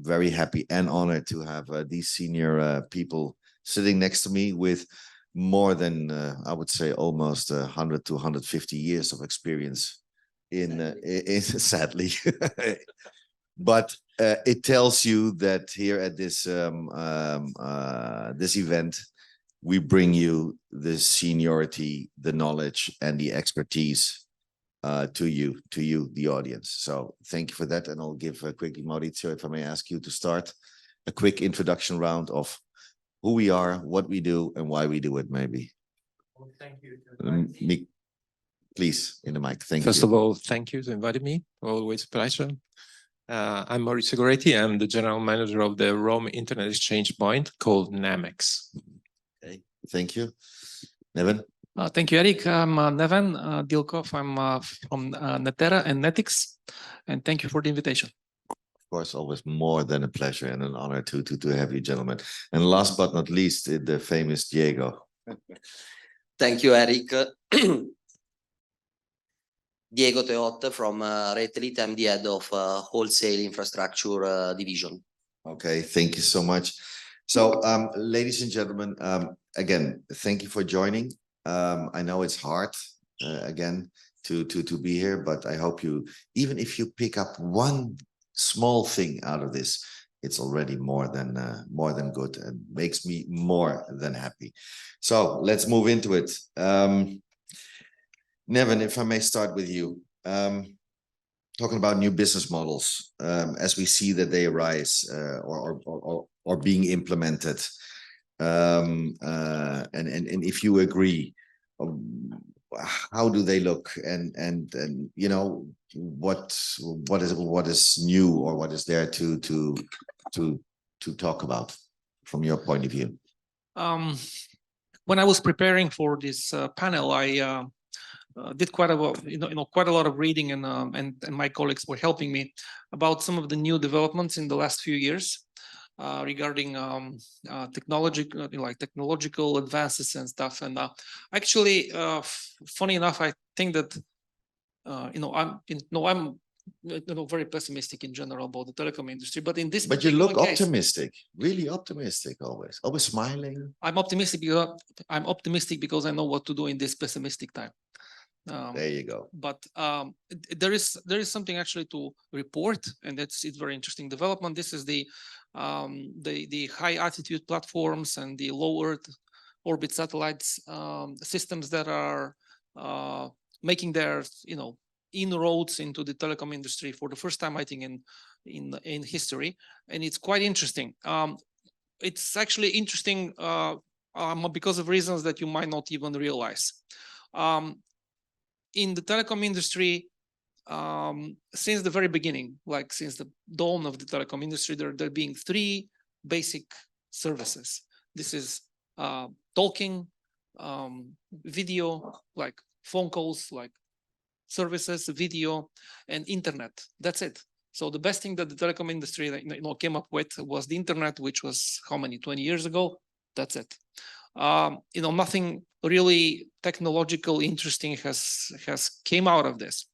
very happy and honored to have these senior people sitting next to me with more than, I would say, almost 100 to 150 years of experience in sadly. But it tells you that here at this this event, we bring you the seniority, the knowledge, and the expertise to you, the audience. So thank you for that. And I'll give quickly, Maurizio, if I may ask you to start a quick introduction round of who we are, what we do, and why we do it, maybe. Well, thank you. Please, in the mic. Thank you. First of all, thank you for inviting me. Always a pleasure. I'm Maurizio Goretti. I'm the general manager of the Rome Internet Exchange Point called Namex. Okay, thank you. Neven? Thank you, Eric. I'm Neven Dilkov. I'm from Netera and Netix, and thank you for the invitation. Of course, always more than a pleasure and an honor to have you, gentlemen. And last but not least, the famous Diego. Thank you, Eric. Diego Teot from Retelit. I'm the head of wholesale infrastructure division. Okay, thank you so much. So, ladies and gentlemen, again, thank you for joining. I know it's hard, again, to be here, but I hope you, even if you pick up one small thing out of this, it's already more than good and makes me more than happy. So let's move into it. Neven, if I may start with you, talking about new business models, as we see that they arise or being implemented, and if you agree, how do they look, and you know, what is new or what is there to talk about from your point of view? When I was preparing for this panel, I did quite a lot of reading, and my colleagues were helping me about some of the new developments in the last few years regarding technological advances and stuff. And actually, funny enough, I think that I'm very pessimistic in general about the telecom industry, but in this. But you look optimistic, really optimistic, always smiling. I'm optimistic because I know what to do in this pessimistic time. There you go. But there is something actually to report, and it's very interesting development. This is the high altitude platforms and the low Earth orbit satellites systems that are making their inroads into the telecom industry for the first time, I think, in history, and it's quite interesting. It's actually interesting because of reasons that you might not even realize. In the telecom industry, since the very beginning, like since the dawn of the telecom industry, there being three basic services. This is talking, video, like phone calls, like services, video, and internet. That's it. So the best thing that the telecom industry came up with was the internet, which was how many, 20 years ago? That's it. Nothing really technological interesting has came out of this.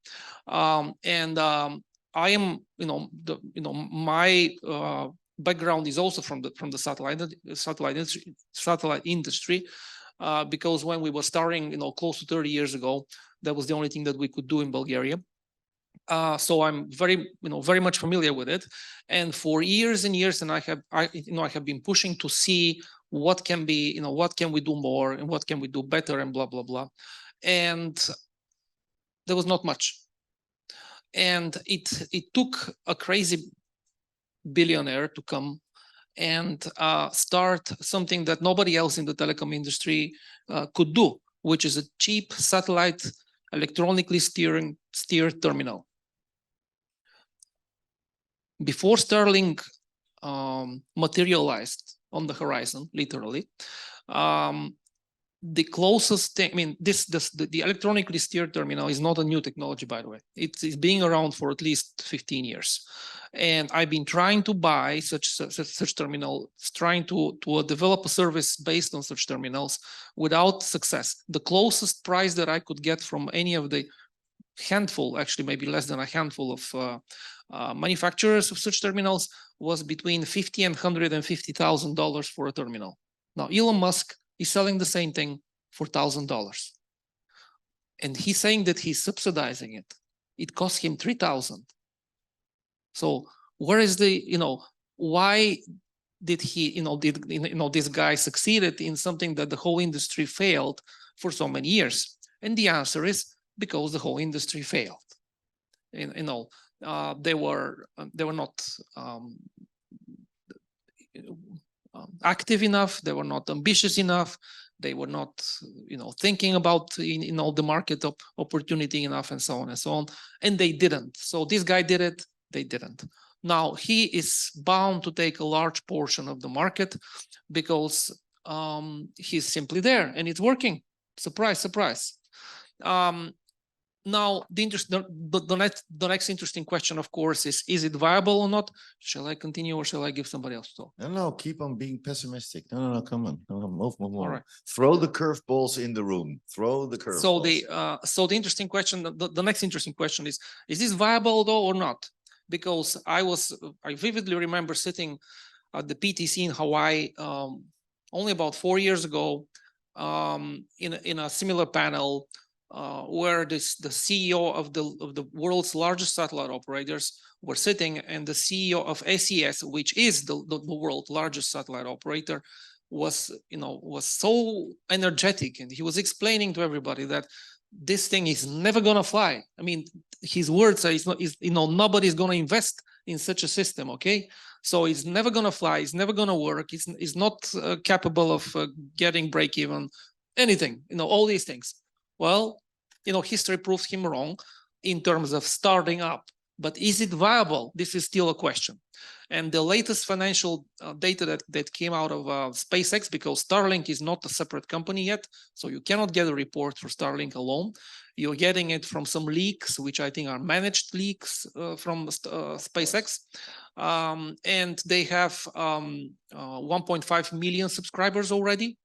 I am, my background is also from the satellite industry, because when we were starting, close to 30 years ago, that was the only thing that we could do in Bulgaria. So I'm very much familiar with it, and for years and years, and I have been pushing to see what can be, what can we do more and what can we do better and blah blah blah, and there was not much. And it took a crazy billionaire to come and start something that nobody else in the telecom industry could do, which is a cheap satellite electronically steered terminal. Before Starlink materialized on the horizon, literally, the closest thing, the electronically steered terminal is not a new technology, by the way. It's being around for at least 15 years. And I've been trying to buy such terminals, trying to develop a service based on such terminals without success. The closest price that I could get from any of the handful, actually maybe less than a handful of manufacturers of such terminals, was between $50,000 and $150,000 for a terminal. Now, Elon Musk is selling the same thing for $1,000. And he's saying that he's subsidizing it. It costs him $3,000. So where is the, why did he, this guy succeeded in something that the whole industry failed for so many years? And the answer is because the whole industry failed. They were not active enough. They were not ambitious enough. They were not, thinking about, the market opportunity enough, and so on and so on. And they didn't. So this guy did it. They didn't. Now he is bound to take a large portion of the market because he's simply there and it's working. Surprise, surprise. Now, the next interesting question, of course, is it viable or not? Shall I continue or shall I give somebody else to talk? No, keep on being pessimistic. No, come on. No, move. All right. Throw the curveballs in the room. Throw the curveballs. So the interesting question, the next interesting question is this viable though or not? Because I vividly remember sitting at the PTC in Hawaii only about 4 years ago in a similar panel where the CEO of the world's largest satellite operators were sitting, and the CEO of SES, which is the world's largest satellite operator, was so energetic, and he was explaining to everybody that this thing is never gonna fly. I mean, his words are, nobody's gonna invest in such a system. Okay, so it's never gonna fly. It's never gonna work. It's not capable of getting break even, anything. All these things. Well, history proves him wrong in terms of starting up. But is it viable? This is still a question. And the latest financial data that came out of SpaceX, because Starlink is not a separate company yet, so you cannot get a report for Starlink alone. You're getting it from some leaks, which I think are managed leaks from SpaceX. And they have 1.5 million subscribers already,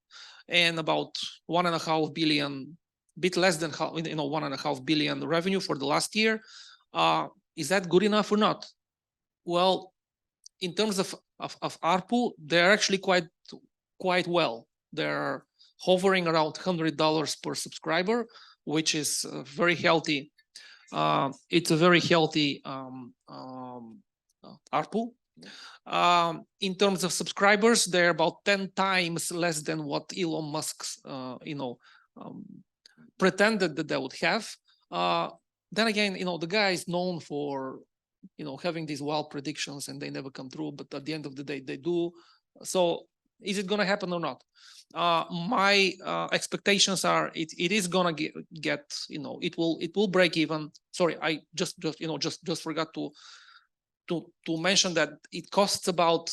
and about 1.5 billion, bit less than 1.5 billion revenue for the last year. Is that good enough or not? Well, in terms of ARPU, they're actually quite well. They're hovering around $100 per subscriber, which is very healthy. It's a very healthy ARPU. In terms of subscribers, they're about 10 times less than what Elon Musk's, pretended that they would have. Then again, the guy is known for, having these wild predictions and they never come true, but at the end of the day, they do. So is it going to happen or not? My expectations are it is going to get, it will break even. Sorry, I just forgot to mention that it costs about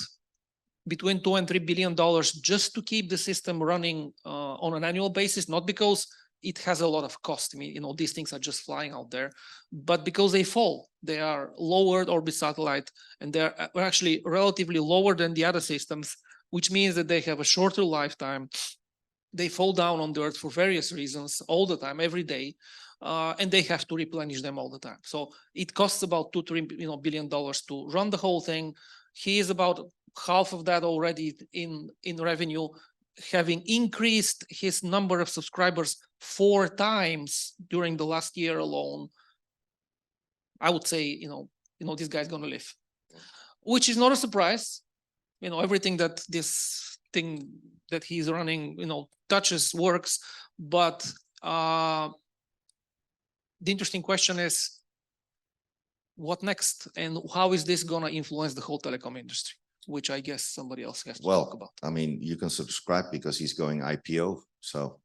between $2 and $3 billion just to keep the system running on an annual basis, not because it has a lot of cost. I mean, these things are just flying out there, but because they fall, they are low Earth orbit satellite, and they're actually relatively lower than the other systems, which means that they have a shorter lifetime. They fall down on the Earth for various reasons all the time, every day, and they have to replenish them all the time. So it costs about $2-3 billion to run the whole thing. He is about half of that already in revenue, having increased his number of subscribers 4 times during the last year alone. I would say, this guy's going to live, which is not a surprise. Everything that this thing that he's running, touches works. But the interesting question is, what next? And how is this going to influence the whole telecom industry? Which I guess somebody else has to talk about. I mean, you can subscribe because he's going IPO. So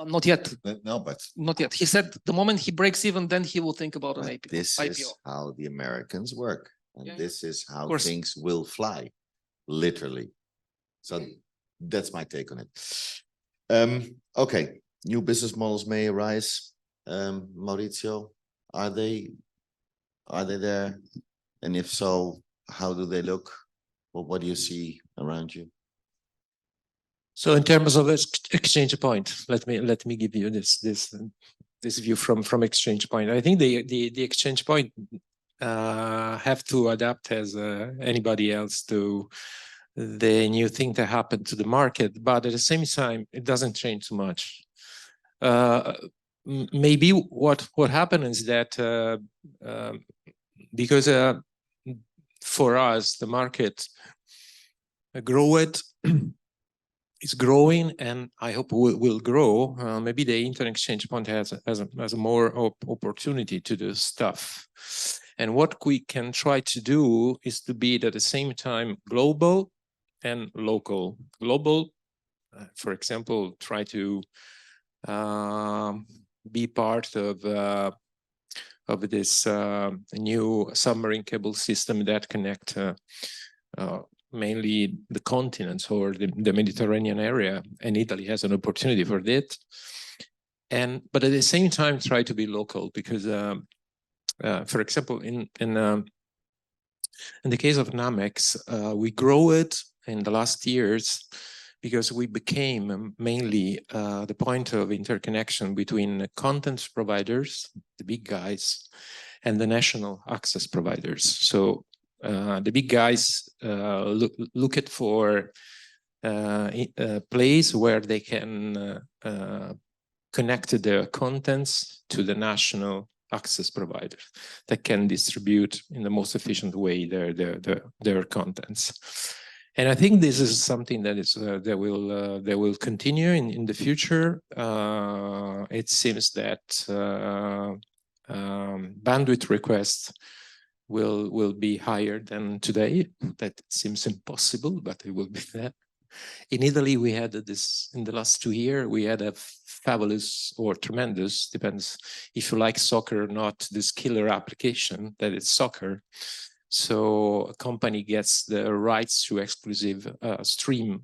not yet. No, but not yet. He said the moment he breaks even, then he will think about an IPO. This is how the Americans work, and this is how course. things will fly, literally. So that's my take on it. Okay, new business models may arise. Maurizio, are they there? And if so, how do they look? What do you see around you? So in terms of exchange point, let me give you this view from exchange point. I think the exchange point have to adapt as anybody else to the new thing that happened to the market, but at the same time, it doesn't change too much. Maybe what happened is that because for us, the market is growing, and I hope will grow. Maybe the internet exchange point has a more opportunity to do stuff. And what we can try to do is to be at the same time global and local. Global, for example, try to be part of this new submarine cable system that connect mainly the continents or the Mediterranean area, and Italy has an opportunity for that. But at the same time, try to be local, because, for example, in the case of Namex, we grow it in the last years because we became mainly the point of interconnection between content providers, the big guys, and the national access providers. So the big guys look at for a place where they can connect their contents to the national access providers that can distribute in the most efficient way their contents. And I think this is something that is that will continue in the future. It seems that bandwidth requests will be higher than today. That seems impossible, but it will be that. In Italy, we had this in the last 2 years. We had a fabulous or tremendous, depends if you like soccer or not, this killer application that is soccer. So a company gets the rights to exclusive stream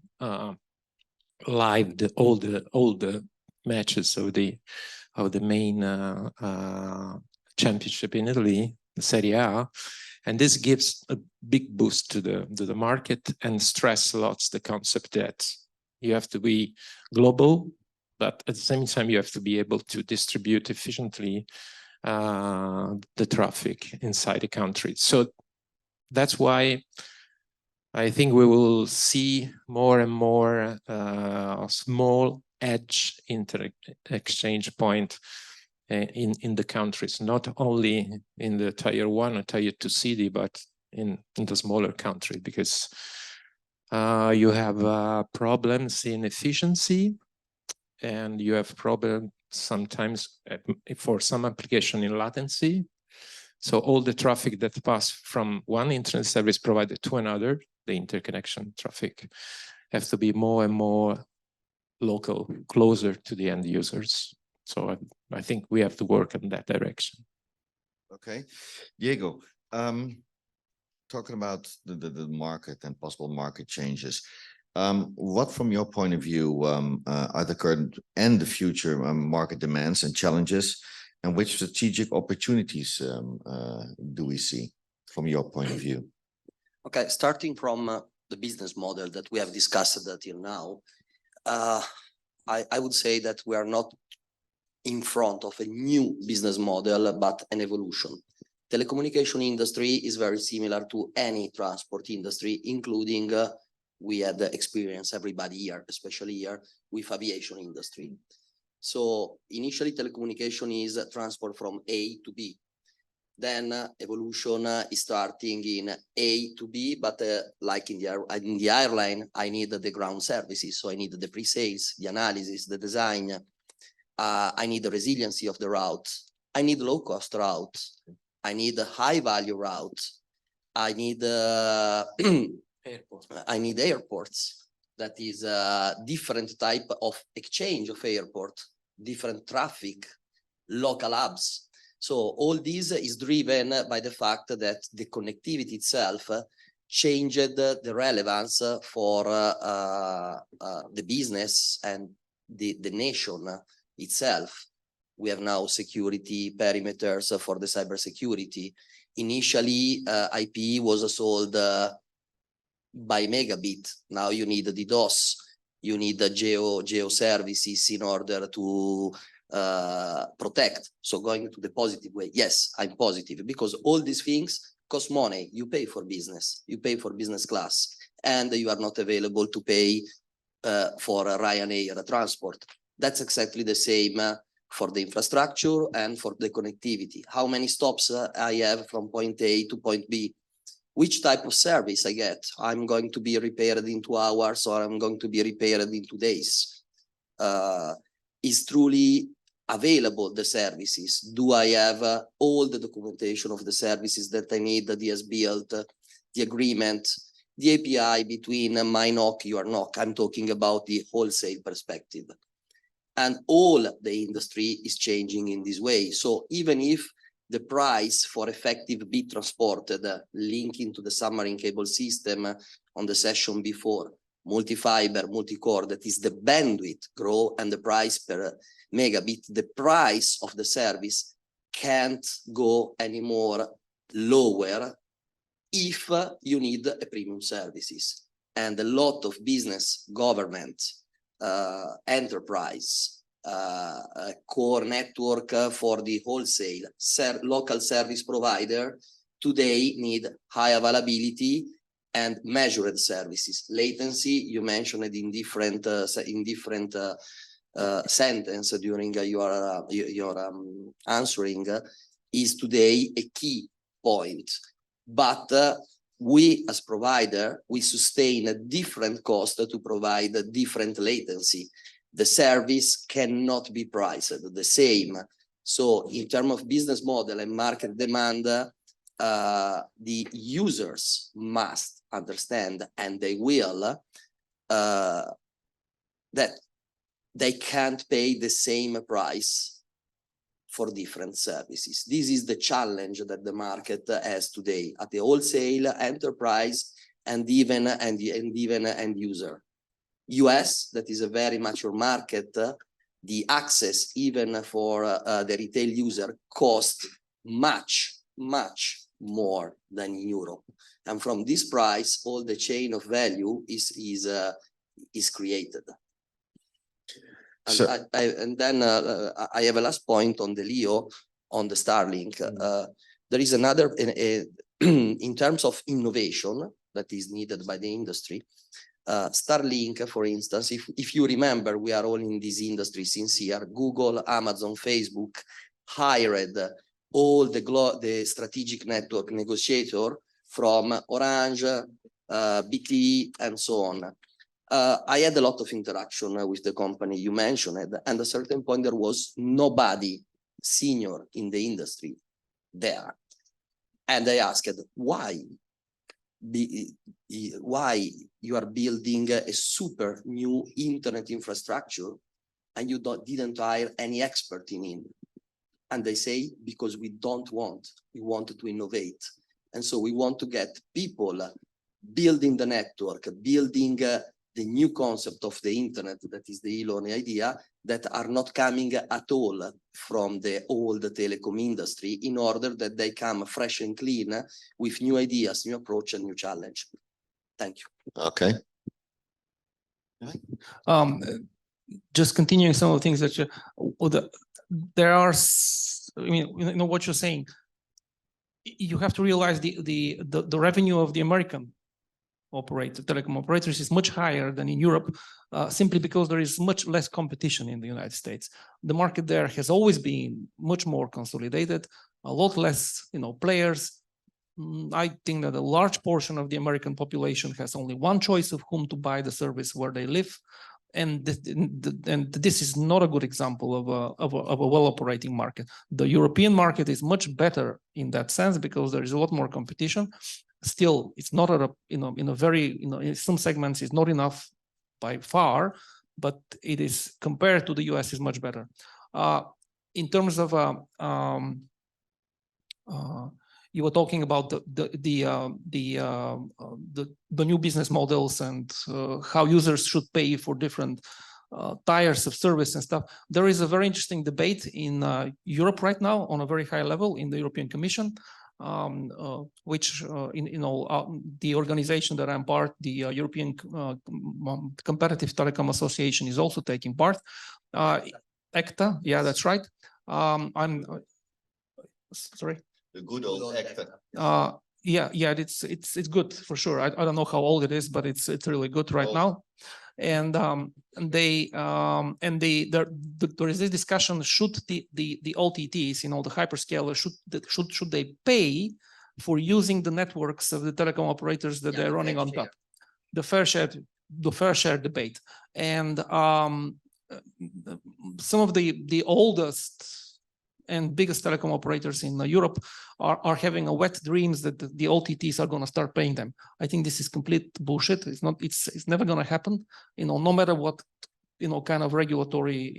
live all the matches of the main championship in Italy, the Serie A, and this gives a big boost to the market and stress lots the concept that you have to be global, but at the same time you have to be able to distribute efficiently the traffic inside the country. So that's why I think we will see more and more small edge exchange point in the countries, not only in the tier 1 or tier 2 city, but in the smaller country, because you have problems in efficiency, and you have problems sometimes for some application in latency. So all the traffic that pass from one internet service provider to another, the interconnection traffic, have to be more and more local, closer to the end users. So I think we have to work in that direction. Okay, Diego, talking about the market and possible market changes, what from your point of view are the current and the future market demands and challenges, and which strategic opportunities do we see from your point of view? Okay, starting from the business model that we have discussed until now, I would say that we are not in front of a new business model, but an evolution. Telecommunication industry is very similar to any transport industry, including we had the experience, everybody here, especially here, with aviation industry. So initially telecommunication is transport from A to B. Then evolution is starting in A to B, but like in the airline, I need the ground services. So I need the pre-sales, the analysis, the design. I need the resiliency of the route. I need low-cost routes. I need a high-value route. I need airports. That is a different type of exchange of airport, different traffic, local hubs. So all this is driven by the fact that the connectivity itself changed the relevance for the business and the nation itself. We have now security perimeters for the cybersecurity. Initially, IP was sold by megabit. Now you need the DDoS. You need the geo services in order to protect. So going to the positive way, yes, I'm positive, because all these things cost money. You pay for business, you pay for business class, and you are not available to pay for a Ryanair transport. That's exactly the same for the infrastructure and for the connectivity. How many stops I have from point A to point B? Which type of service I get? I'm going to be repaired in 2 hours, or I'm going to be repaired in 2 days. Is truly available the services? Do I have all the documentation of the services that I need, that is built, the agreement, the API between my NOC, your NOC? I'm talking about the wholesale perspective. And all the industry is changing in this way. So even if the price for effective bit transported, linking to the submarine cable system on the session before, multi-fiber, multi-core, that is the bandwidth grow and the price per megabit, the price of the service can't go anymore lower if you need a premium services. And a lot of business, government, enterprise, core network for the wholesale, local service provider today need high availability and measured services. Latency, you mentioned it in different sentence during your answering, is today a key point. But we as provider, we sustain a different cost to provide a different latency. The service cannot be priced the same. So in terms of business model and market demand, the users must understand, and they will, that they can't pay the same price for different services. This is the challenge that the market has today at the wholesale, enterprise, and even end user. US, that is a very mature market, the access even for the retail user cost much more than in Europe. And from this price, all the chain of value is created. And, So, I have a last point on the Leo, on the Starlink. There is another, in terms of innovation that is needed by the industry. Starlink, for instance, if you remember, we are all in this industry since here. Google, Amazon, Facebook hired all the strategic network negotiator from Orange, BT, and so on. I had a lot of interaction with the company you mentioned, and at a certain point there was nobody senior in the industry there. And I asked, why you are building a super new internet infrastructure and you didn't hire any expert in it? And they say, because we want to innovate. And so we want to get people building the network, building the new concept of the internet, that is the Elon idea, that are not coming at all from the old telecom industry, in order that they come fresh and clean with new ideas, new approach, and new challenge. Thank you. okay. Just continuing some of the things that there are, I mean, you know what you're saying. You have to realize the revenue of the American telecom operators is much higher than in Europe, simply because there is much less competition in the United States. The market there has always been much more consolidated, a lot less, players. I think that a large portion of the American population has only one choice of whom to buy the service where they live. And this is not a good example of a well-operating market. The European market is much better in that sense because there is a lot more competition. Still, it's not in a very, in some segments it's not enough by far, but it is, compared to the US, is much better. In terms of you were talking about the new business models and how users should pay for different tiers of service and stuff. There is a very interesting debate in Europe right now on a very high level in the European Commission, which the organization that I'm part, the European Competitive Telecom Association, is also taking part. ECTA. Yeah, that's right. I'm sorry. The good old actor. Yeah, it's good for sure. I don't know how old it is, but it's really good right now. And there is this discussion: should the OTTs, the hyperscalers, should they pay for using the networks of the telecom operators that they're running on top? The fair share debate. And some of the oldest and biggest telecom operators in Europe are having a wet dreams that the OTTs are going to start paying them. I think this is complete bullshit. It's never going to happen. No matter what kind of regulatory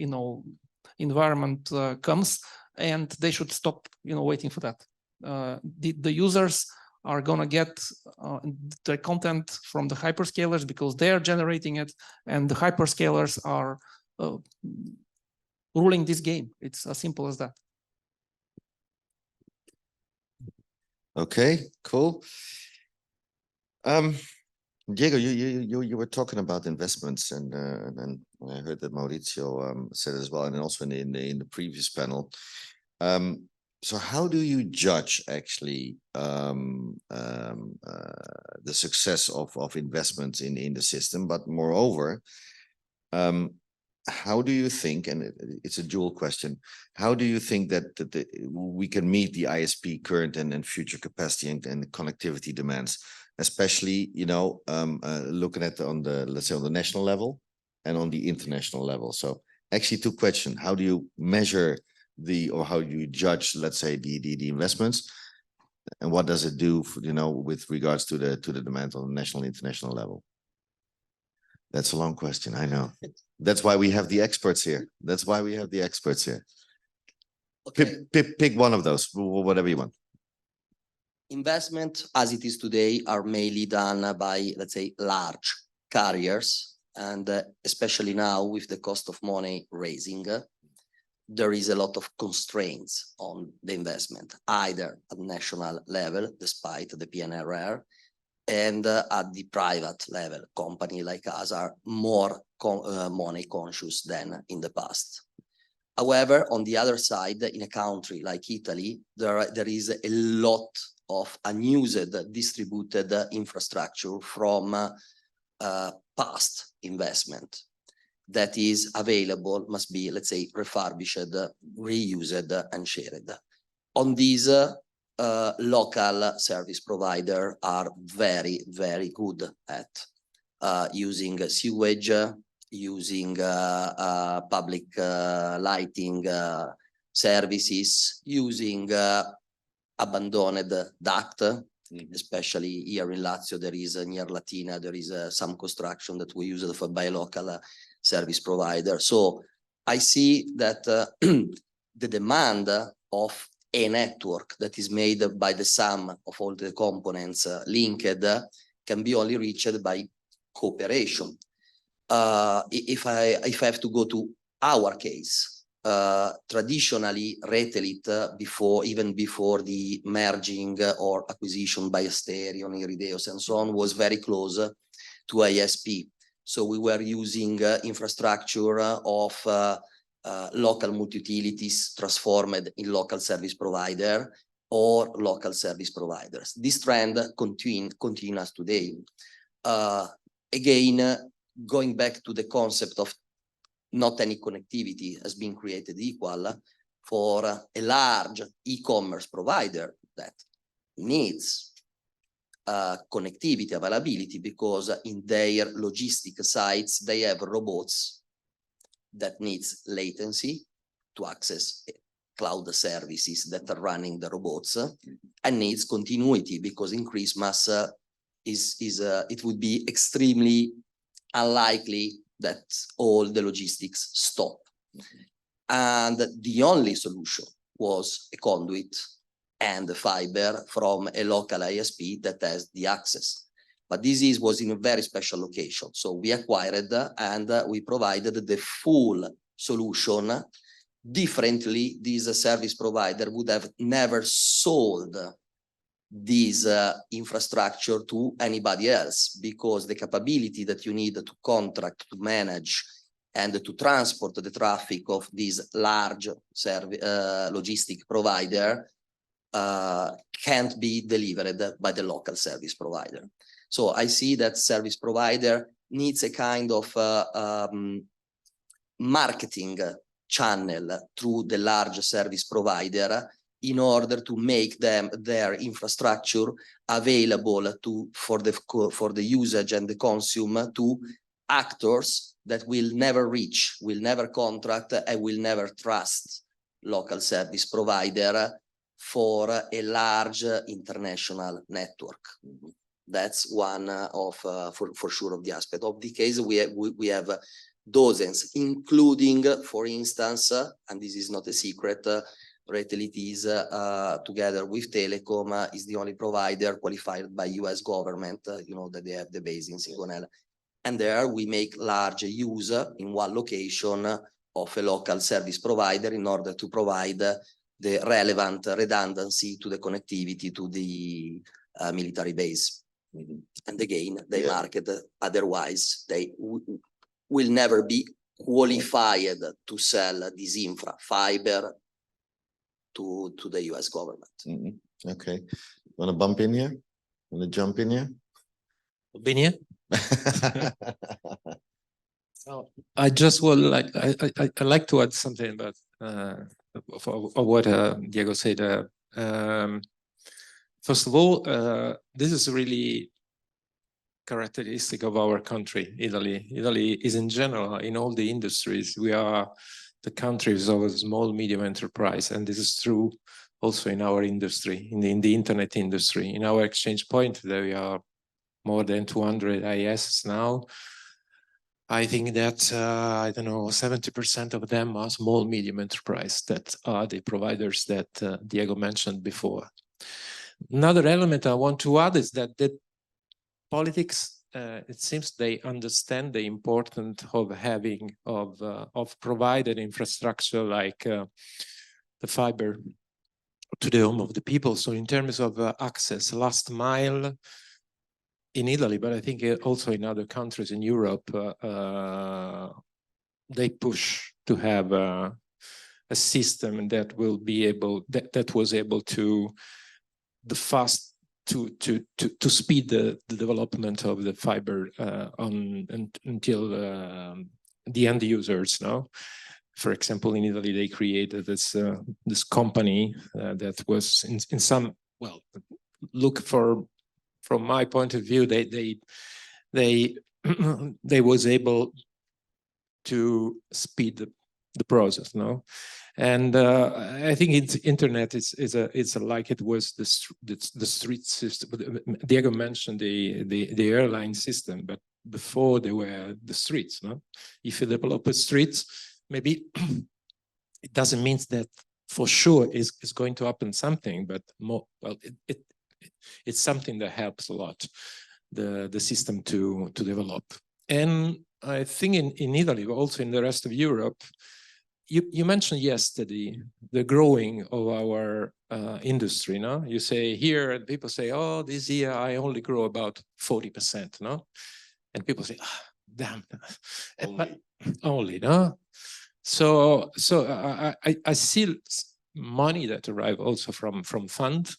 environment comes, and they should stop waiting for that. The users are going to get their content from the hyperscalers because they are generating it, and the hyperscalers are ruling this game. It's as simple as that. Okay, cool. Diego, you were talking about investments, and I heard that Maurizio said as well, and also in the previous panel. So how do you judge actually the success of investments in the system? But moreover, how do you think, and it's a dual question, how do you think that we can meet the ISP current and future capacity and connectivity demands, especially looking at let's say on the national level and on the international level? So actually, two questions: how do you measure or how do you judge, let's say, the investments, and what does it do for, with regards to the demand on the national and international level? That's a long question, I know. That's why we have the experts here. Okay. Pick one of those, whatever you want. Investment, as it is today, are mainly done by, let's say, large carriers. And especially now with the cost of money raising, there is a lot of constraints on the investment, either at national level, despite the PNRR, and at the private level. Company like us are more money conscious than in the past. However, on the other side, in a country like Italy, there is a lot of unused distributed infrastructure from past investment that is available, must be, let's say, refurbished, reused, and shared. On these, local service providers are very, very good at using sewage, using public lighting services, using abandoned duct. Especially here in Lazio, there is near Latina, there is some construction that we use by a local service provider. So I see that the demand of a network that is made by the sum of all the components linked can be only reached by cooperation. If I have to go to our case, traditionally Retail, even before the merging or acquisition by Asterion, Irideos, and so on, was very close to ISP. So we were using infrastructure of local multi-utilities transformed in local service provider or local service providers. This trend continues today. Again, going back to the concept of not any connectivity has been created equal for a large e-commerce provider that needs connectivity availability, because in their logistic sites, they have robots that needs latency to access cloud services that are running the robots, and needs continuity, because in Christmas it would be extremely unlikely that all the logistics stop. And the only solution was a conduit and the fiber from a local ISP that has the access. But this was in a very special location. So we acquired and we provided the full solution. Differently, this service provider would have never sold this infrastructure to anybody else, because the capability that you need to contract to manage and to transport the traffic of this large logistic provider can't be delivered by the local service provider. So I see that service provider needs a kind of marketing channel through the large service provider in order to make their infrastructure available for the usage and the consume to actors that will never reach, will never contract, and will never trust local service provider for a large international network. That's one of for sure of the aspect of the case. We have dozens, including, for instance, and this is not a secret, Retelitis together with Telecom is the only provider qualified by US government. You know that they have the base in Sigonella. And there we make large use in one location of a local service provider in order to provide the relevant redundancy to the connectivity to the military base. And again, they market, otherwise they will never be qualified to sell this infra fiber to the US government. Okay. Want to bump in here? Want to jump in here? Been here? I just would like, I like to add something about of what Diego said. First of all, this is really characteristic of our country, Italy. Italy is in general, in all the industries, we are the countries of a small, medium enterprise. And this is true also in our industry, in the internet industry. In our exchange point, there are more than 200 ISPs now. I think that, I don't know, 70% of them are small, medium enterprise that are the providers that Diego mentioned before. Another element I want to add is that the politics, it seems they understand the importance of having, of provided infrastructure like the fiber to the home of the people. So in terms of access, last mile, in Italy, but I think also in other countries in Europe, they push to have a system that will be able, that was able to to speed the development of the fiber until the end users. Now, for example, in Italy, they created this company that was in some, well, look for. From my point of view, they was able to speed the process, no? And I think internet is like it was the street system. Diego mentioned the airline system, but before they were the streets, no? If you develop a street, maybe it doesn't mean that for sure is going to happen something, but more, well, it's something that helps a lot the system to develop. And I think in Italy, but also in the rest of Europe, you mentioned yesterday the growing of our industry. No, you say here, people say, oh, this year I only grow about 40%. No, and people say, oh, damn, but only, no. So I see money that arrive also from funds.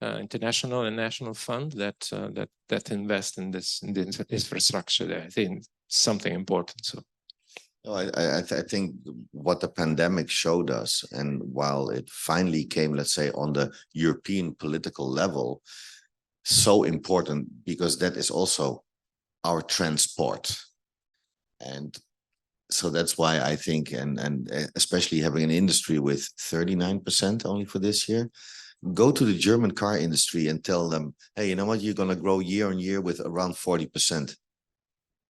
International and national fund that invest in this infrastructure. There, I think something important. So, no, I think what the pandemic showed us, and while it finally came, let's say, on the European political level, so important because that is also our transport, and so that's why I think, and especially having an industry with 39% only for this year. Go to the German car industry and tell them, hey, you know what, you're going to grow year on year with around 40%.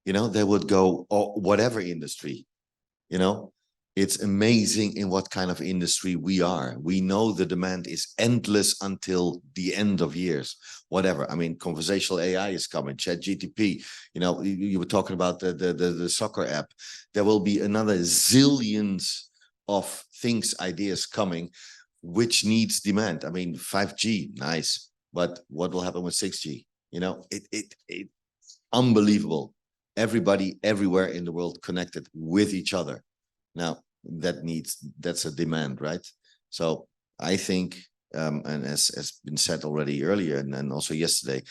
You know, they would go, or whatever industry, you know, it's amazing in what kind of industry we are. We know the demand is endless until the end of years, whatever. I mean, conversational AI is coming, ChatGPT, you know, you were talking about the soccer app. There will be another zillions of things, ideas coming, which needs demand. I mean, 5G, nice, but what will happen with 6G? You know, it unbelievable. everybody everywhere in the world connected with each other. Now that's a demand, right? So I think, and as has been said already earlier and also yesterday,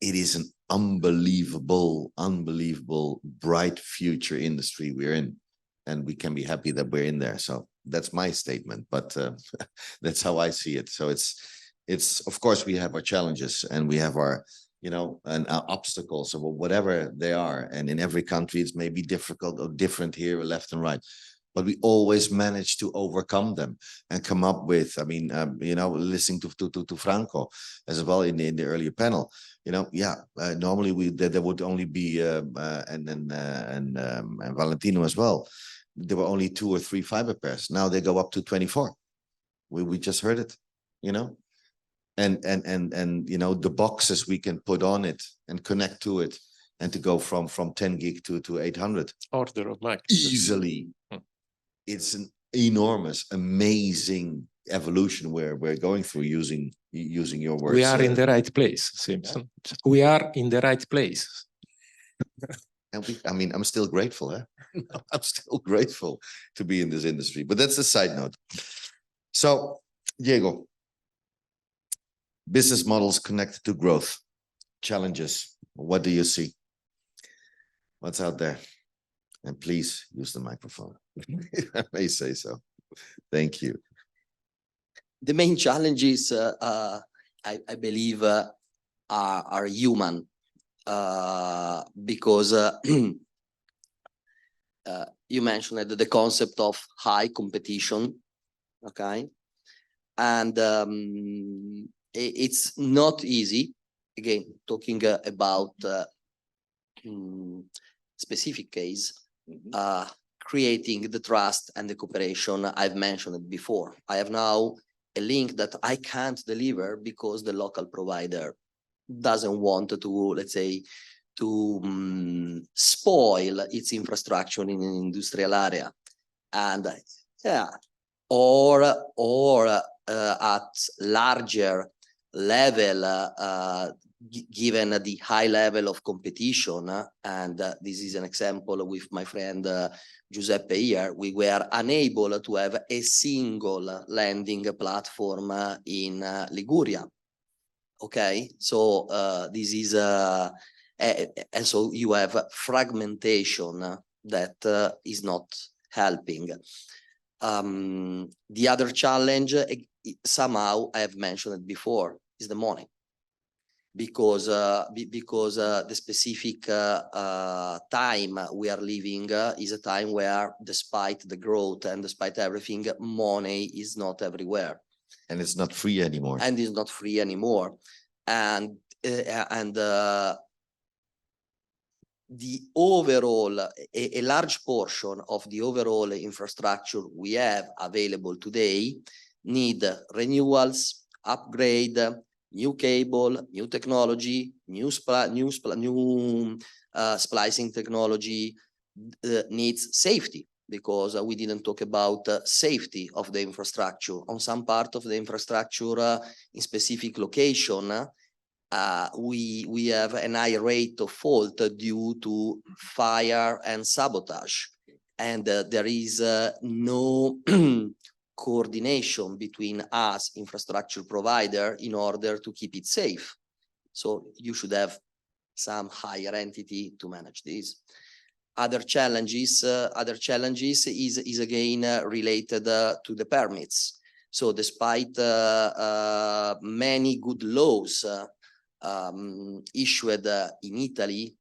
it is an unbelievable bright future industry we're in, and we can be happy that we're in there. So that's my statement, but that's how I see it. So it's of course we have our challenges and we have our, you know, and our obstacles or whatever they are. And in every country, it's maybe difficult or different here, left and right. But we always manage to overcome them and come up with, I mean, you know, listening to Franco as well in the earlier panel, you know, normally there would only be, and Valentino as well. There were only 2 or 3 fiber pairs. Now they go up to 24. We just heard it, you know. And you know, the boxes we can put on it and connect to it, and to go from 10 gig to 800 Order of magnitude. easily. It's an enormous, amazing evolution where we're going through, using your words. We are in the right place, Simpson. Yeah. We are in the right place. And I mean, I'm still grateful. I'm still grateful to be in this industry, but that's a side note. So, Diego, business models connected to growth, challenges. What do you see? What's out there? And please use the microphone, if I may say so. Thank you. The main challenges, I believe, are human, because you mentioned the concept of high competition, okay? And it's not easy, again, talking about specific case, creating the trust and the cooperation. I've mentioned it before. I have now a link that I can't deliver because the local provider doesn't want to, let's say, to spoil its infrastructure in an industrial area. And or at larger level, given the high level of competition, and this is an example with my friend Giuseppe here, we were unable to have a single landing platform in Liguria. Okay, so this is and so you have fragmentation that is not helping. The other challenge, somehow I have mentioned it before, is the money. Because the specific time we are living is a time where, despite the growth and despite everything, money is not everywhere. And it's not free anymore. And it's not free anymore. And the overall, a large portion of the overall infrastructure we have available today need renewals, upgrade, new cable, new technology, new splicing technology, needs safety, because we didn't talk about safety of the infrastructure. On some part of the infrastructure, in specific location, we have an high rate of fault due to fire and sabotage, and there is no coordination between us, infrastructure provider, in order to keep it safe. So you should have some higher entity to manage this. Other challenges is again related to the permits. So despite many good laws issued in Italy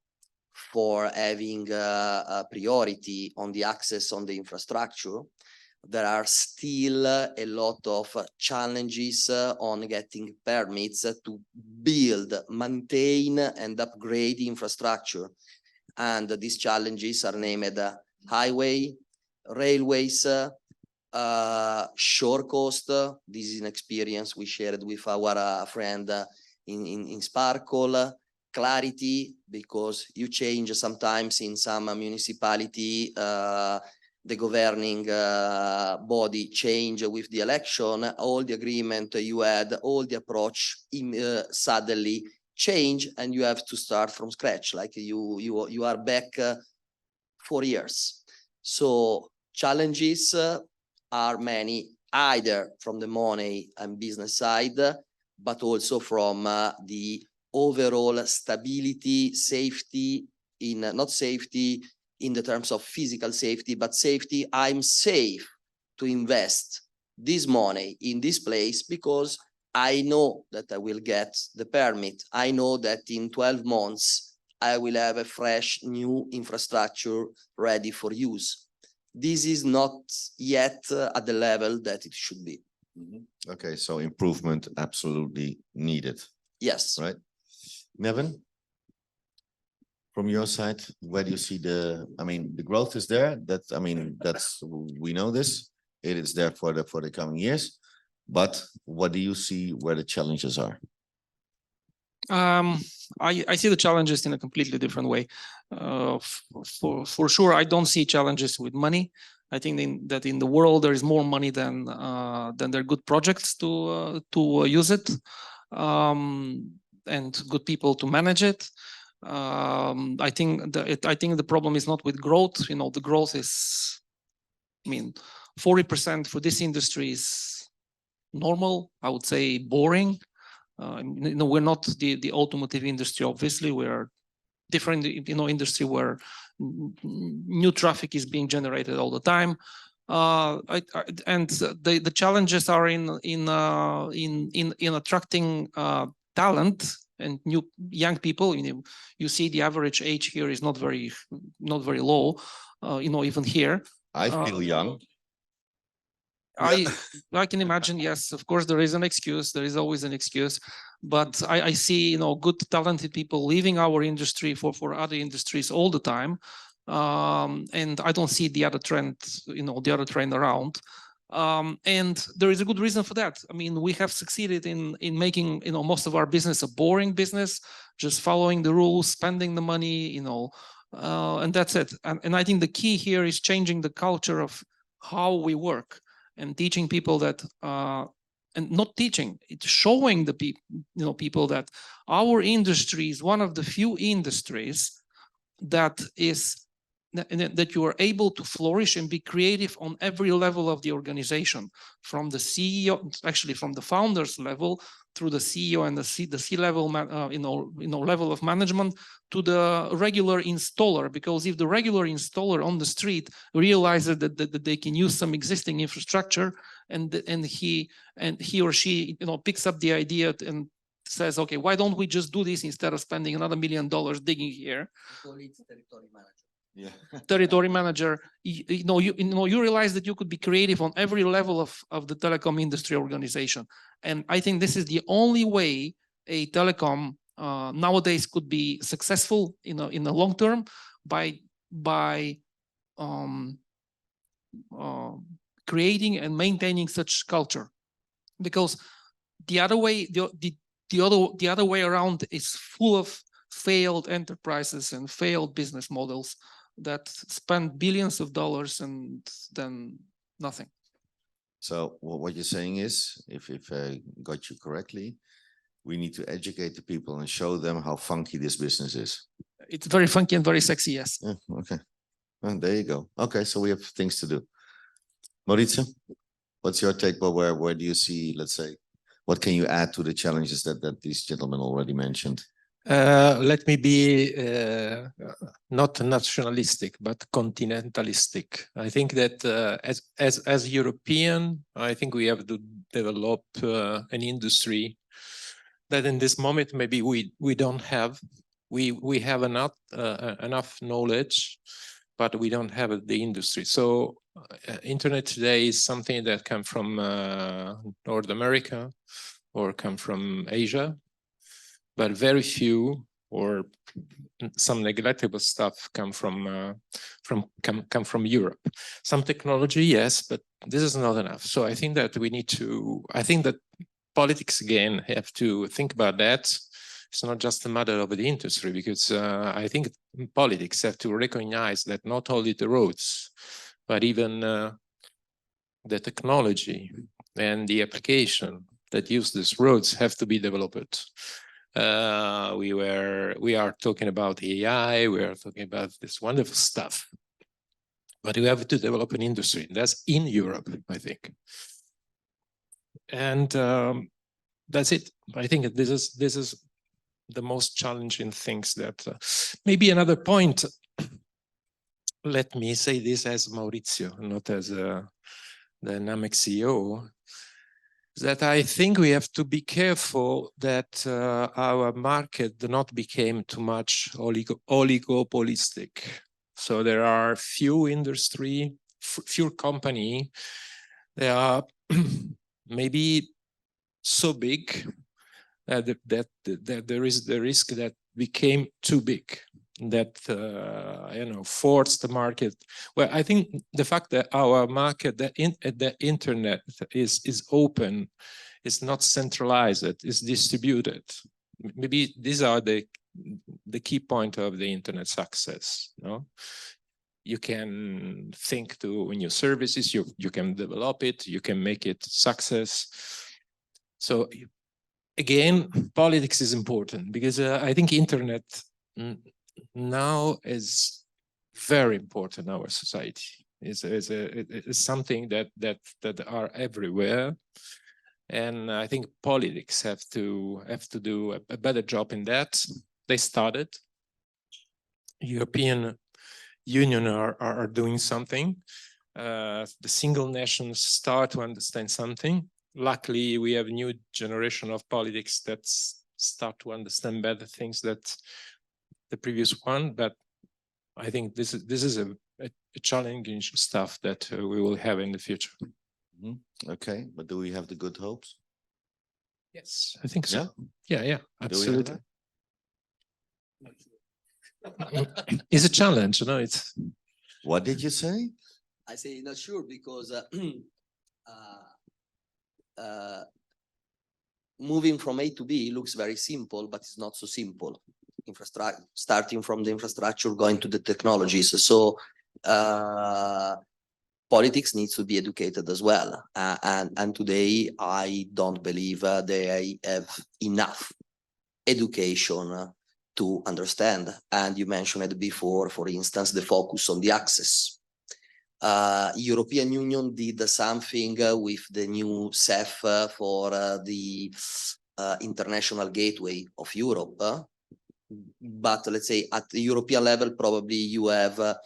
for having a priority on the access on the infrastructure, there are still a lot of challenges on getting permits to build, maintain, and upgrade the infrastructure. And these challenges are named highway, railways, shore coast. This is an experience we shared with our friend in Sparkle. Clarity, because you change sometimes in some municipality, the governing body change with the election, all the agreement you had, all the approach suddenly change and you have to start from scratch, like you are back 4 years. So challenges are many, either from the money and business side, but also from the overall stability, safety, not safety in the terms of physical safety, but safety. I'm safe to invest this money in this place because I know that I will get the permit. I know that in 12 months, I will have a fresh new infrastructure ready for use. This is not yet at the level that it should be. Okay, so improvement absolutely needed, Yes. right? Nevin, from your side, where do you see the growth is there? We know this. It is there for the coming years. But what do you see where the challenges are? I see the challenges in a completely different way. For sure, I don't see challenges with money. I think that in the world there is more money than there are good projects to use it, and good people to manage it. I think the problem is not with growth. You know, the growth is, 40% for this industry is normal. I would say boring. We're not the automotive industry. Obviously, we're different. Industry where new traffic is being generated all the time. And the challenges are in attracting talent and young people. You see the average age here is not very low. Even here. I feel young. I can imagine. Yes, of course, there is an excuse. There is always an excuse, but I see good talented people leaving our industry for other industries all the time, and I don't see the other trend around. And there is a good reason for that. We have succeeded in making most of our business a boring business, just following the rules, spending the money, and that's it. And I think the key here is changing the culture of how we work. And teaching people that, and not teaching, it's showing the people that our industry is one of the few industries that you are able to flourish and be creative on every level of the organization, from the CEO, actually from the founders level, through the CEO and the C-level, level of management, to the regular installer. Because if the regular installer on the street realizes that they can use some existing infrastructure, and he or she picks up the idea and says, okay, why don't we just do this instead of spending another $1 million digging here? Territory manager, you realize that you could be creative on every level of the telecom industry organization. And I think this is the only way a telecom nowadays could be successful in the long term, by creating and maintaining such culture. Because the other way, the other way around is full of failed enterprises and failed business models that spend billions of dollars and then nothing. So what you're saying is, if I got you correctly, we need to educate the people and show them how funky this business is. It's very funky and very sexy, yes. Yeah, okay. Well, there you go. Okay, so we have things to do. Maurizio, what's your take? Where do you see, let's say, what can you add to the challenges that these gentlemen already mentioned? Let me be not nationalistic, but continentalistic. I think that as European, I think we have to develop an industry that in this moment maybe we don't have. We have enough knowledge, but we don't have the industry. So internet today is something that comes from North America or come from Asia. But very few, or some neglectable stuff, come from Europe. Some technology, yes, but this is not enough. So I think that we need to. I think that politics again have to think about that. It's not just a matter of the industry, because I think politics have to recognize that not only the roads, but even the technology and the application that use these roads have to be developed. We are talking about AI, we are talking about this wonderful stuff. But we have to develop an industry. That's in Europe, I think. And that's it. I think this is the most challenging things that maybe another point. Let me say this as Maurizio, not as the Namek CEO, that I think we have to be careful that our market do not become too much oligopolistic. So there are few industry, few company, they are maybe so big that there is the risk that became too big, that forced the market. Well, I think the fact that our market, the internet is open, is not centralized, is distributed. Maybe these are the key point of the internet success. No, you can think to new services, you can develop it, you can make it success. So again, politics is important because I think internet now is very important in our society. It's something that are everywhere, and I think politics have to do a better job in that. They started. European Union are doing something. The single nations start to understand something. Luckily, we have a new generation of politics that start to understand better things that the previous one, but I think this is a challenging stuff that we will have in the future. Mm-hmm. Okay, but do we have the good hopes? Yes, I think so. Yeah, absolutely. It's a challenge, it's. What did you say? I say not sure because moving from A to B looks very simple, but it's not so simple. Infrastructure, starting from the infrastructure, going to the technologies. So politics needs to be educated as well. And today, I don't believe they have enough education to understand. And you mentioned it before, for instance, the focus on the access. European Union did something with the new CEF for the International Gateway of Europe. But let's say at the European level, probably you have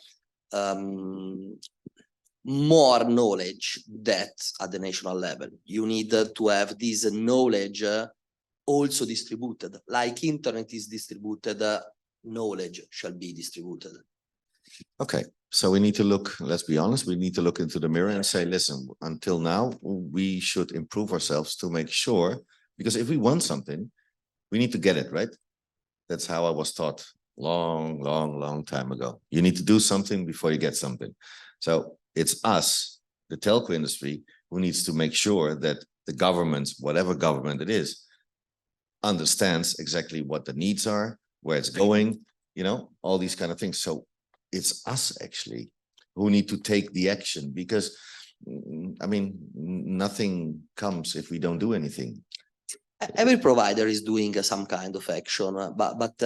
more knowledge than at the national level. You need to have this knowledge also distributed. Like internet is distributed, knowledge shall be distributed. Okay, so we need to look, let's be honest, we need to look into the mirror and say, listen, until now, we should improve ourselves to make sure, because if we want something, we need to get it, right? That's how I was taught long time ago. You need to do something before you get something. So it's us, the telco industry, who needs to make sure that the government, whatever government it is, understands exactly what the needs are, where it's going, all these kind of things. So it's us actually who need to take the action because, I mean, nothing comes if we don't do anything. Every provider is doing some kind of action, but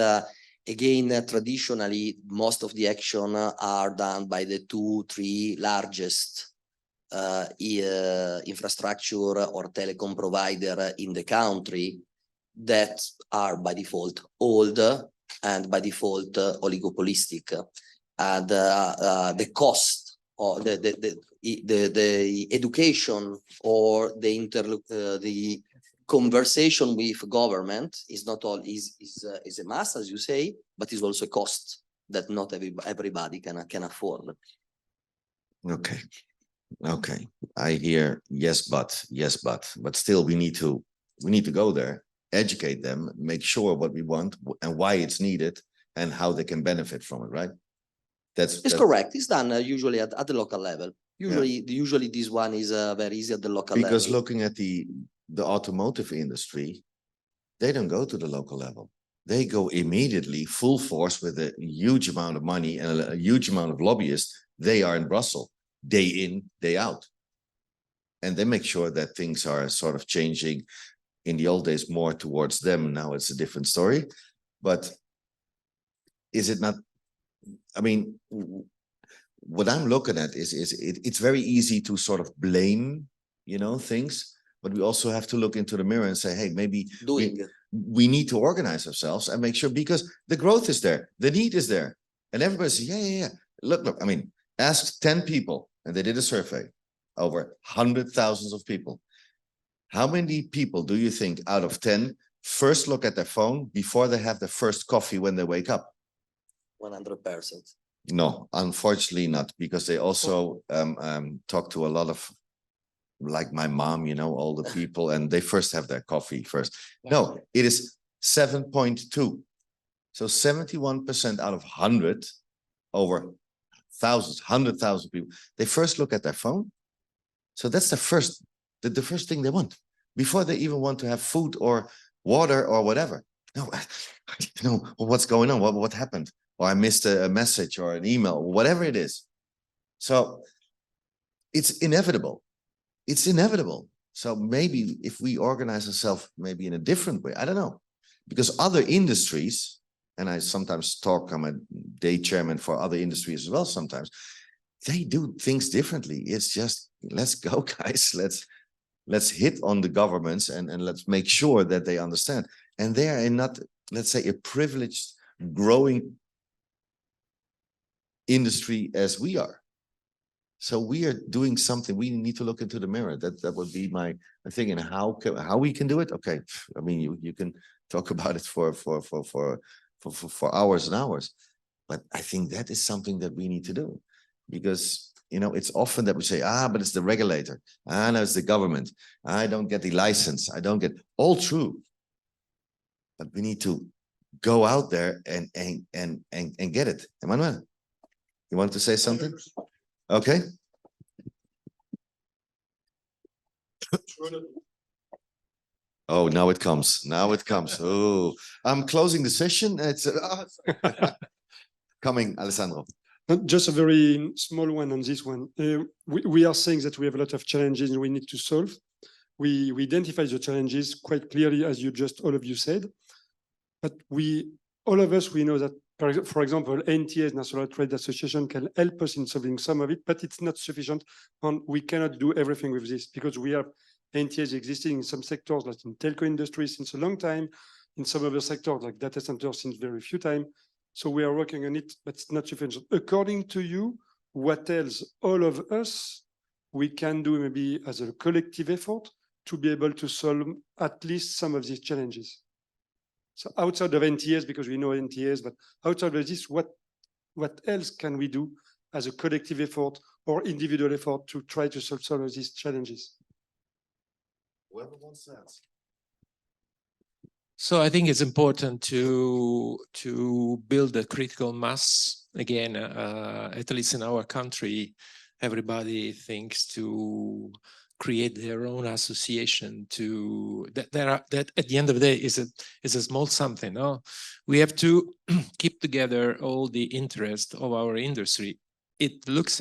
again, traditionally, most of the action are done by the 2-3 largest infrastructure or telecom provider in the country that are by default old and by default oligopolistic. And the cost or the education or the conversation with government is not all is a must, as you say, but is also a cost that not everybody can afford. Okay. I hear yes, but still we need to go there, educate them, make sure what we want and why it's needed and how they can benefit from it, right? That's correct. It's done usually at the local level. Usually this one is very easy at the local level. Because looking at the automotive industry, they don't go to the local level. They go immediately full force with a huge amount of money and a huge amount of lobbyists. They are in Brussels, day in, day out. And they make sure that things are sort of changing in the old days more towards them. Now it's a different story. But is it not? I mean, what I'm looking at is it's very easy to sort of blame, you know, things, but we also have to look into the mirror and say, hey, maybe we need to organize ourselves and make sure, because the growth is there, the need is there, and everybody says, yeah. Look. I mean, ask 10 people, and they did a survey over 100,000 of people. How many people do you think out of 10 first look at their phone before they have their first coffee when they wake up? 100%. No, unfortunately not, because they also talk to a lot of, like my mom, you know, all the people, and they first have their coffee first. No, it is 7.2. So 71% out of 100, over thousands, 100,000 people, they first look at their phone. So that's the first thing they want before they even want to have food or water or whatever. No, you know, what's going on? What happened? Or I missed a message or an email, whatever it is. So it's inevitable. It's inevitable. So maybe if we organize ourselves maybe in a different way, I don't know, because other industries, and I sometimes talk, I'm a day chairman for other industries as well sometimes, they do things differently. It's just, let's go, guys. Let's hit on the governments and let's make sure that they understand. And they are in not, let's say, a privileged, growing industry as we are. So we are doing something. We need to look into the mirror. That would be my thing. And how we can do it? Okay, I mean, you can talk about it for hours and hours, but I think that is something that we need to do, because you know it's often that we say, but it's the regulator. No, it's the government. I don't get the license. I don't get all true, but we need to go out there and get it. Emmanuel, you want to say something? Okay. Oh, now it comes. Now it comes. Oh, I'm closing the session. It's coming, Alessandro. Just a very small one on this one. We are saying that we have a lot of challenges and we need to solve. We identify the challenges quite clearly, as you just all of you said. But all of us, we know that, for example, NTS, National Trade Association, can help us in solving some of it, but it's not sufficient. And we cannot do everything with this, because we have NTS existing in some sectors, like in telco industry since a long time, in some other sectors like data centers since very few time. So we are working on it, but it's not sufficient. According to you, what else all of us we can do maybe as a collective effort to be able to solve at least some of these challenges? So outside of NTS, because we know NTS, but outside of this, what else can we do as a collective effort or individual effort to try to solve some of these challenges? Whoever wants to answer. So I think it's important to build a critical mass. Again, at least in our country, everybody thinks to create their own association that at the end of the day is a small something. No, we have to keep together all the interest of our industry. It looks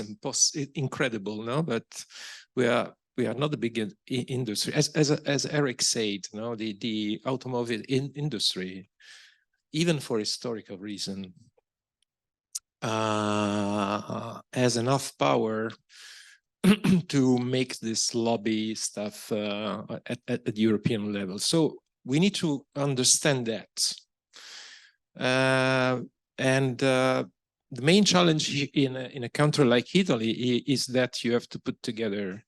incredible, no, but we are not a big industry. As Eric said, no, the automobile industry, even for historical reason, has enough power to make this lobby stuff at the European level. So we need to understand that. The main challenge in a country like Italy is that you have to put together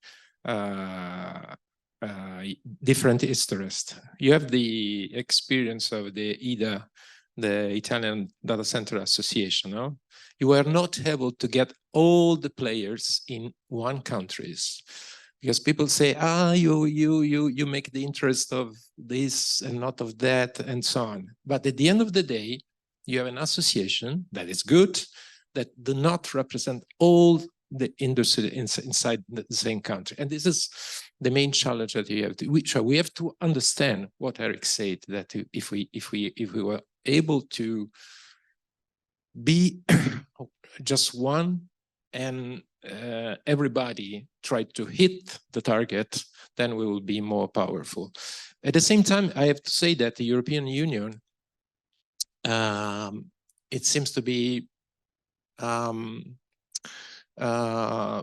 different interests. You have the experience of the IDA, the Italian Data Center Association. No? You are not able to get all the players in one country, because people say, you make the interest of this and not of that, and so on. But at the end of the day, you have an association that is good, that do not represent all the industry inside the same country. And this is the main challenge that you have to, we have to understand what Eric said, that if we were able to be just one and everybody try to hit the target, then we will be more powerful. At the same time, I have to say that the European Union, it seems to be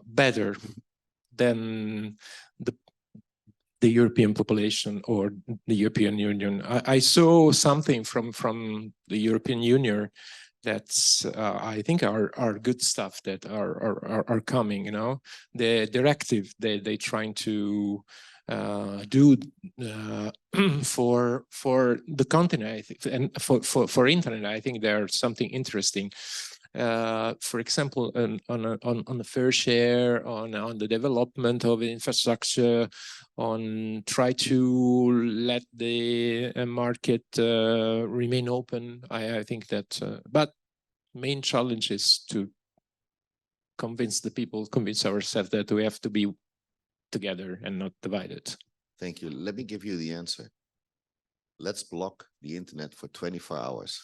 better than the European population or the European Union. I saw something from the European Union that's I think are good stuff that are coming. You know, the directive they trying to do for the continent, I think, and for internet. I think there's something interesting. For example, on the fair share, on the development of infrastructure, on try to let the market remain open. I think that, but main challenge is to convince the people, convince ourselves that we have to be together and not divided. Thank you. Let me give you the answer. Let's block the internet for 24 hours.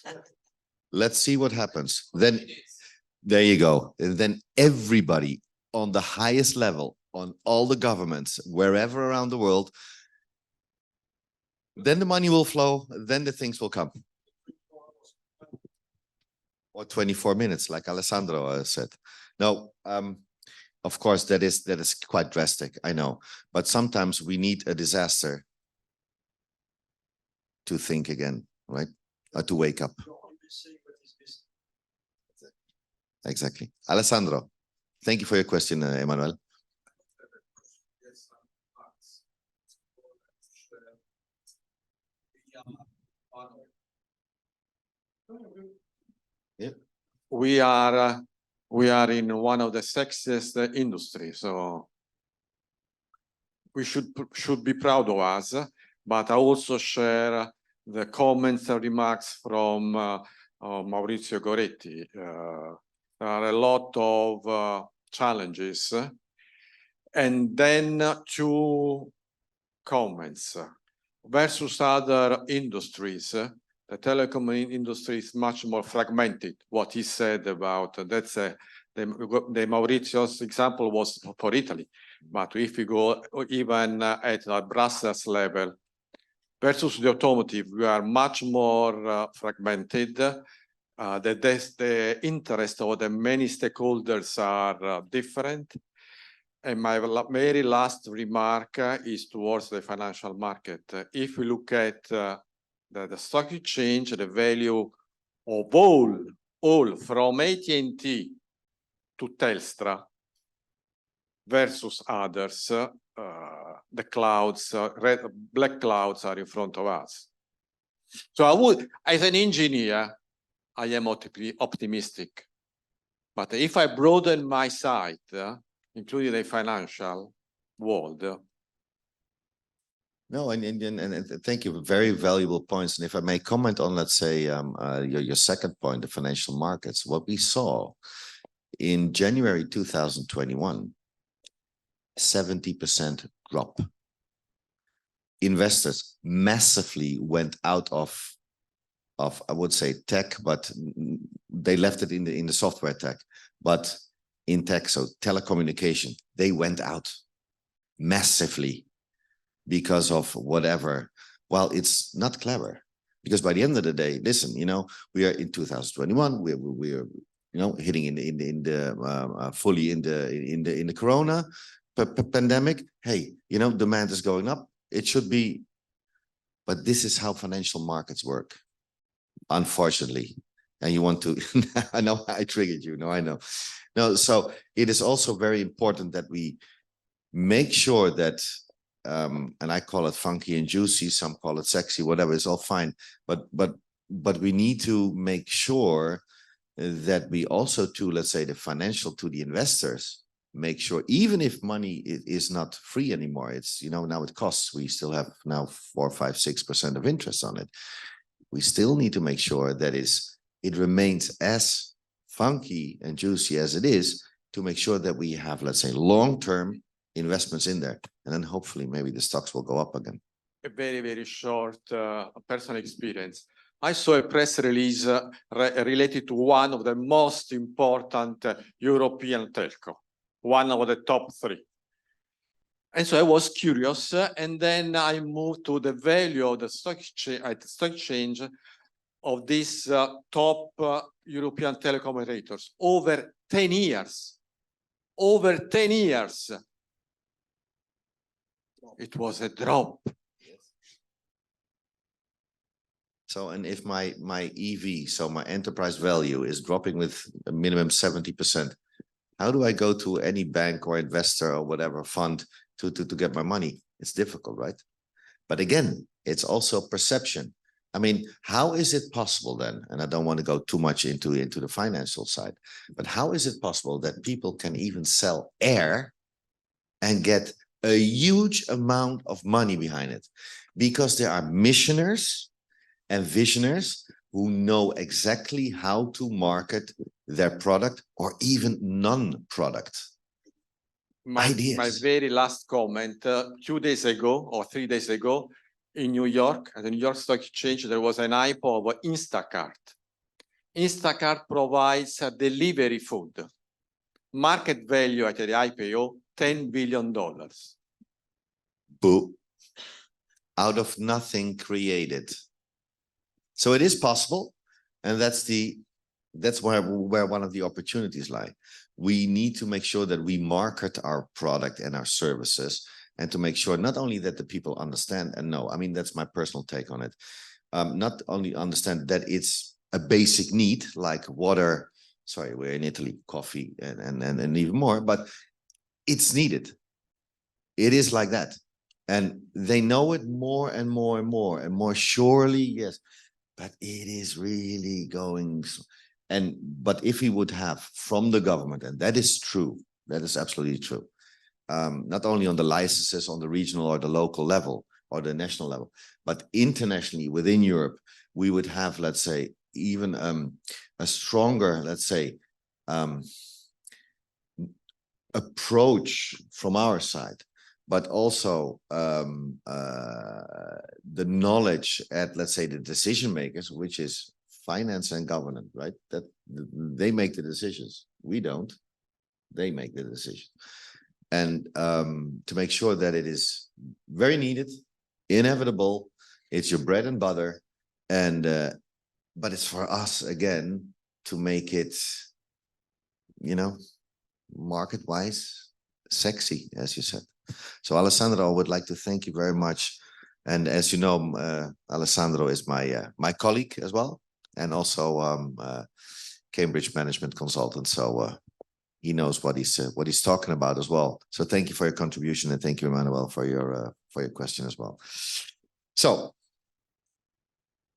Let's see what happens. Then there you go. And then everybody on the highest level, on all the governments, wherever around the world, then the money will flow, then the things will come. Or 24 minutes, like Alessandro said. No, of course, that is quite drastic, I know. But sometimes we need a disaster to think again, right? Or to wake up. Exactly. Alessandro, thank you for your question, Emmanuel. Yeah. We are in one of the sexiest industries, so we should be proud of us. But I also share the comments and remarks from Maurizio Goretti. There are a lot of challenges. And then 2 comments. Versus other industries, the telecom industry is much more fragmented. What he said about, that's the Maurizio's example was for Italy. But if we go even at the Brussels level, versus the automotive, we are much more fragmented. The interest of the many stakeholders are different. And my very last remark is towards the financial market. If we look at the stock exchange, the value of all from AT&T to Telstra versus others, the clouds, black clouds are in front of us. So I would, as an engineer, I am optimistic. But if I broaden my sight, including the financial world. No, and thank you. Very valuable points. And if I may comment on, let's say, your second point, the financial markets, what we saw in January 2021, 70% drop. Investors massively went out of I would say tech, but they left it in the software tech. But in tech, so telecommunication, they went out massively because of whatever. Well, it's not clever, because by the end of the day, listen, you know, we are in 2021. We are you know, hitting in the fully in the corona pandemic. Hey, you know, demand is going up. It should be, but this is how financial markets work, unfortunately. And you want to, I know I triggered you. No, I know. No, so it is also very important that we make sure that, and I call it funky and juicy, some call it sexy, whatever, it's all fine. But we need to make sure that we also, to, let's say, the financial, to the investors, make sure, even if money is not free anymore, it's, you know, now it costs, we still have now 4, 5, 6% of interest on it. We still need to make sure that it remains as funky and juicy as it is, to make sure that we have, let's say, long-term investments in there. And then hopefully maybe the stocks will go up again. A very, very short personal experience. I saw a press release related to one of the most important European telco, one of the top 3. And so I was curious, and then I moved to the value of the stock exchange of these top European telecom operators over 10 years. Over 10 years. It was a drop. So, and if my EV, so my enterprise value is dropping with a minimum 70%, how do I go to any bank or investor or whatever fund to get my money? It's difficult, right? But again, it's also perception. I mean, how is it possible then? And I don't want to go too much into the financial side, but how is it possible that people can even sell air and get a huge amount of money behind it? Because there are missioners and visionaries who know exactly how to market their product or even non-product. My very last comment, 2 days ago or 3 days ago in New York, at the New York Stock Exchange, there was an IPO of Instacart. Instacart provides a delivery food. Market value at the IPO, $10 billion. Boo. Out of nothing created. So it is possible, and that's where one of the opportunities lie. We need to make sure that we market our product and our services, and to make sure not only that the people understand and know, I mean, that's my personal take on it, not only understand that it's a basic need like water, sorry, we're in Italy, coffee and even more, but it's needed. It is like that. And they know it more and more and more and more surely, yes. But it is really going, but if we would have from the government, and that is true, that is absolutely true, not only on the licenses on the regional or the local level or the national level, but internationally within Europe, we would have, let's say, even a stronger, let's say, approach from our side, but also the knowledge at, let's say, the decision makers, which is finance and government, right? That they make the decisions. We don't. They make the decision. And to make sure that it is very needed, inevitable, it's your bread and butter, and but it's for us again to make it, you know, market-wise sexy, as you said. So Alessandro, I would like to thank you very much. And as you know, Alessandro is my colleague as well, and also Cambridge management consultant. So he knows what he's talking about as well. So thank you for your contribution, and thank you, Emmanuel, for your question as well. So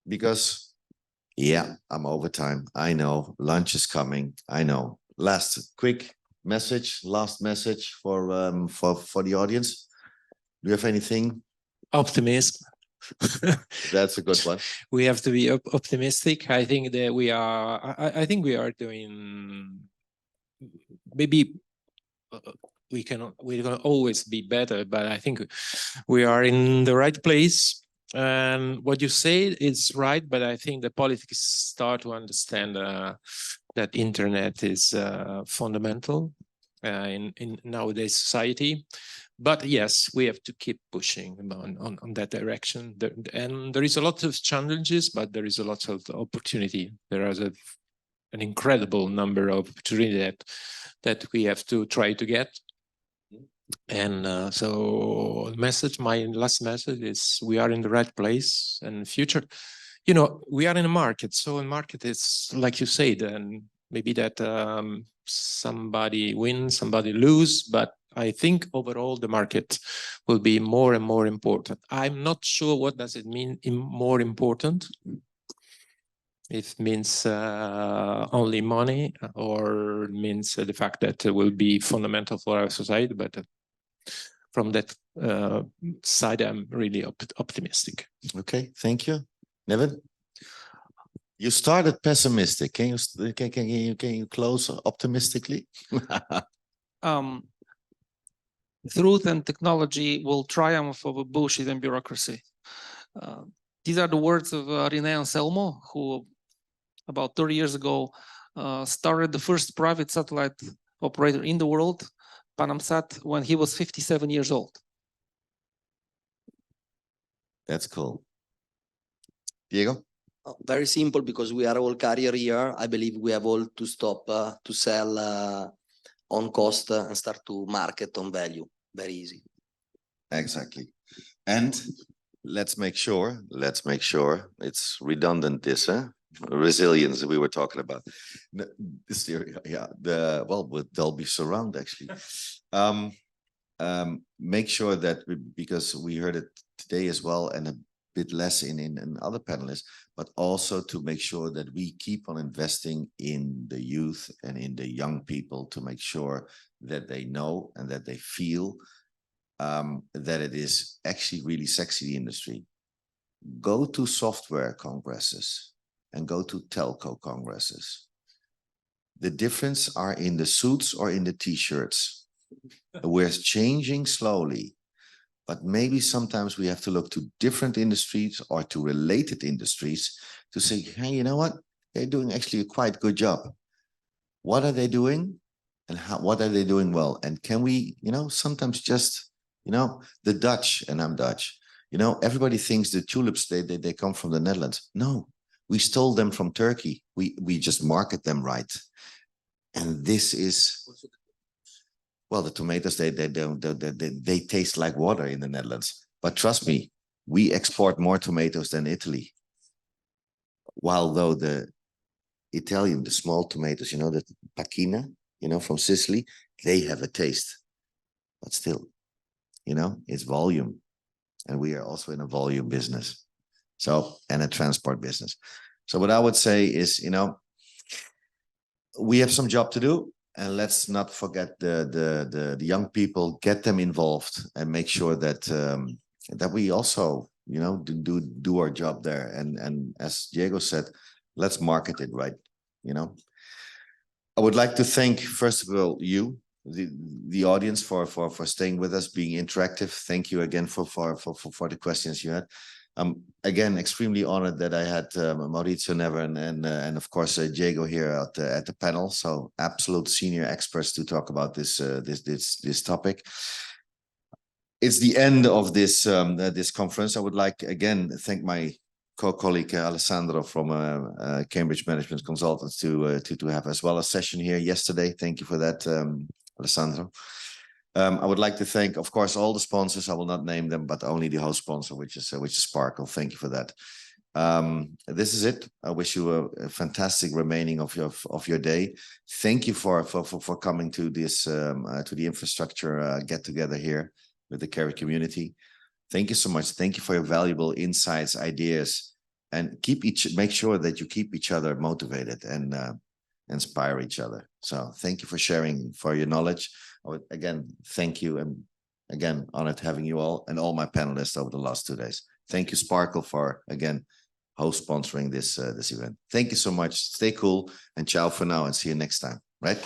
because yeah, I'm over time. I know lunch is coming. I know. Last quick message, last message for the audience. Do you have anything? Optimism. That's a good one. We have to be optimistic. I think that we are. I think we are doing. Maybe we can always be better, but I think we are in the right place. And what you say is right, but I think the politics start to understand that internet is fundamental in nowadays society. But yes, we have to keep pushing on that direction. And there is a lot of challenges, but there is a lot of opportunity. There is an incredible number of opportunities that we have to try to get. And so my last message is we are in the right place, and future, you know, we are in a market. So a market is, like you said, and maybe that somebody wins, somebody lose, but I think overall the market will be more and more important. I'm not sure what does it mean in more important. It means only money, or means the fact that it will be fundamental for our society. But from that side, I'm really optimistic. Okay, thank you, Nevin. You started pessimistic. Can you close optimistically? Truth and technology will triumph over bullshit and bureaucracy. These are the words of René Anselmo, who about 30 years ago started the first private satellite operator in the world, Panamsat, when he was 57 years old. That's cool. Diego? Oh, very simple, because we are all carrier here. I believe we have all to stop to sell on cost and start to market on value. Very easy. Exactly. And let's make sure it's redundant, this, resilience we were talking about. This theory, yeah, well, with Dolby Surround, actually. Make sure that because we heard it today as well, and a bit less in other panelists, but also to make sure that we keep on investing in the youth and in the young people, to make sure that they know and that they feel that it is actually really sexy, the industry. Go to software congresses and go to telco congresses. The difference are in the suits or in the t-shirts. We're changing slowly, but maybe sometimes we have to look to different industries or to related industries to say, hey, you know what? They're doing actually a quite good job. What are they doing? And what are they doing well? And can we, sometimes just, the Dutch, and I'm Dutch, everybody thinks the tulips, they come from the Netherlands. No, we stole them from Turkey. We just market them right. And this is, well, the tomatoes, they taste like water in the Netherlands. But trust me, we export more tomatoes than Italy. While though the Italian, the small tomatoes, the pacchina, from Sicily, they have a taste. But still, it's volume. And we are also in a volume business. So, and a transport business. So what I would say is, we have some job to do, and let's not forget the young people, get them involved and make sure that that we also, do our job there. And as Diego said, let's market it right. I would like to thank, first of all, you, the audience, for staying with us, being interactive. Thank you again for the questions you had. Again, extremely honored that I had Maurizio Never and of course Diego here at the panel. So absolute senior experts to talk about this topic. It's the end of this this conference. I would like again thank my colleague Alessandro from Cambridge Management Consultants to have as well a session here yesterday. Thank you for that, Alessandro. I would like to thank, of course, all the sponsors. I will not name them, but only the host sponsor, which is Sparkle. Thank you for that. This is it. I wish you a fantastic remaining of your day. Thank you for coming to this to the infrastructure get together here with the Carry community. Thank you so much. Thank you for your valuable insights, ideas, and make sure that you keep each other motivated and inspire each other. So thank you for sharing, for your knowledge. I would again thank you, and again honored having you all and all my panelists over the last 2 days. Thank you, Sparkle, for again host sponsoring this event. Thank you so much. Stay cool and ciao for now, and see you next time. Right.